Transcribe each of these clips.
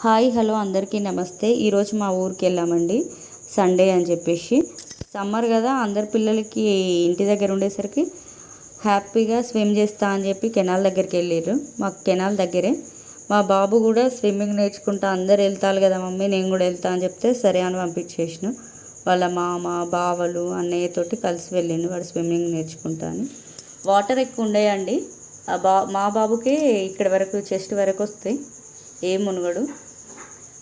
Hi hello అందరికీ నమస్తే. ఈరోజు మా ఊరికి వెళ్ళామండి, సండే అని చెప్పేసి. సమ్మర్ కదా, అందరి పిల్లలకి ఇంటి దగ్గర ఉండేసరికి హ్యాపీగా స్విమ్ చేస్తా అని చెప్పి కెనాల్ దగ్గరికి వెళ్ళారు. మాకు కెనాల్ దగ్గరే. మా బాబు కూడా స్విమ్మింగ్ నేర్చుకుంటా, అందరు వెళ్తారు కదా మమ్మీ నేను కూడా వెళ్తా అని చెప్తే సరే అని పంపించేసిన. వాళ్ళ మామ బావలు అన్నయ్యతోటి కలిసి వెళ్ళిండు వాడు స్విమ్మింగ్ నేర్చుకుంటా అని. వాటర్ ఎక్కువ ఉండేయండి. మా బాబుకి ఇక్కడ వరకు చెస్ట్ వరకు వస్తాయి, ఏం మునగడు.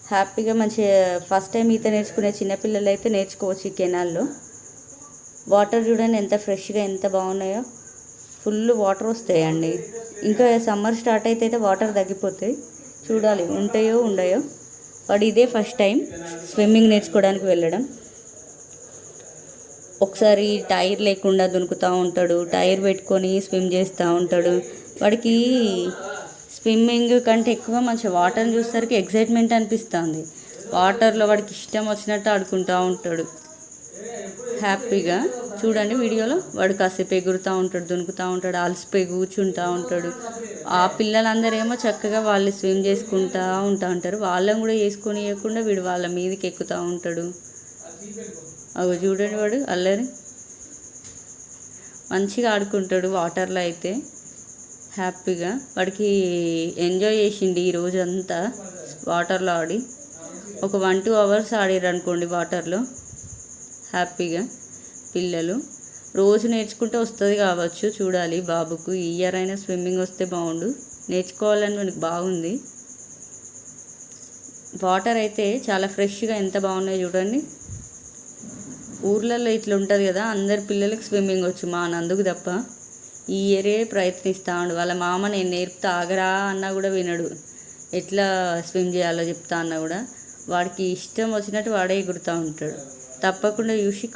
హ్యాపీగా మంచిగా ఫస్ట్ టైం ఈత నేర్చుకునే చిన్నపిల్లలు అయితే నేర్చుకోవచ్చు ఈ కెనాల్లో. వాటర్ చూడండి ఎంత ఫ్రెష్గా ఎంత బాగున్నాయో, ఫుల్ వాటర్ వస్తాయండి. ఇంకా సమ్మర్ స్టార్ట్ అయితే వాటర్ తగ్గిపోతాయి, చూడాలి ఉంటాయో ఉండయో. వాడు ఇదే ఫస్ట్ టైం స్విమ్మింగ్ నేర్చుకోవడానికి వెళ్ళడం. ఒకసారి టైర్ లేకుండా దునుకుతూ ఉంటాడు, టైర్ పెట్టుకొని స్విమ్ చేస్తూ ఉంటాడు. వాడికి స్విమ్మింగ్ కంటే ఎక్కువ మంచి వాటర్ని చూసేసరికి ఎగ్జైట్మెంట్ అనిపిస్తుంది. వాటర్లో వాడికి ఇష్టం వచ్చినట్టు ఆడుకుంటూ ఉంటాడు హ్యాపీగా. చూడండి వీడియోలో వాడు కాసేపు ఎగురుతూ ఉంటాడు, దునుకుతూ ఉంటాడు, అలసిపోయి కూర్చుంటూ ఉంటాడు. ఆ పిల్లలందరూ ఏమో చక్కగా వాళ్ళు స్విమ్ చేసుకుంటూ ఉంటారు. వాళ్ళని కూడా చేసుకొని ఇవ్వకుండా వీడు వాళ్ళ మీదకి ఎక్కుతూ ఉంటాడు. అవి చూడండి వాడు అల్లరి మంచిగా ఆడుకుంటాడు వాటర్లో అయితే హ్యాపీగా. వాడికి ఎంజాయ్ చేసిండి ఈరోజు అంతా వాటర్లో ఆడి. ఒక 1-2 అవర్స్ ఆడారు అనుకోండి వాటర్లో హ్యాపీగా. పిల్లలు రోజు నేర్చుకుంటే వస్తుంది కావచ్చు, చూడాలి. బాబుకు ఈ ఇయర్ అయినా స్విమ్మింగ్ వస్తే బాగుండు, నేర్చుకోవాలని మనకు బాగుంది. వాటర్ అయితే చాలా ఫ్రెష్గా ఎంత బాగున్నాయి చూడండి. ఊర్లలో ఇట్లా ఉంటుంది కదా, అందరి పిల్లలకి స్విమ్మింగ్ వచ్చు, మా నందుకు తప్ప. ఈ ఇయరే ప్రయత్నిస్తాడు. వాళ్ళ మామ నేను నేర్పుతా ఆగరా అన్నా కూడా వినడు. ఎట్లా స్విమ్ చేయాలో చెప్తా అన్నా కూడా వాడికి ఇష్టం వచ్చినట్టు వాడే ఎగురుతూ ఉంటాడు. తప్పకుండా చూసి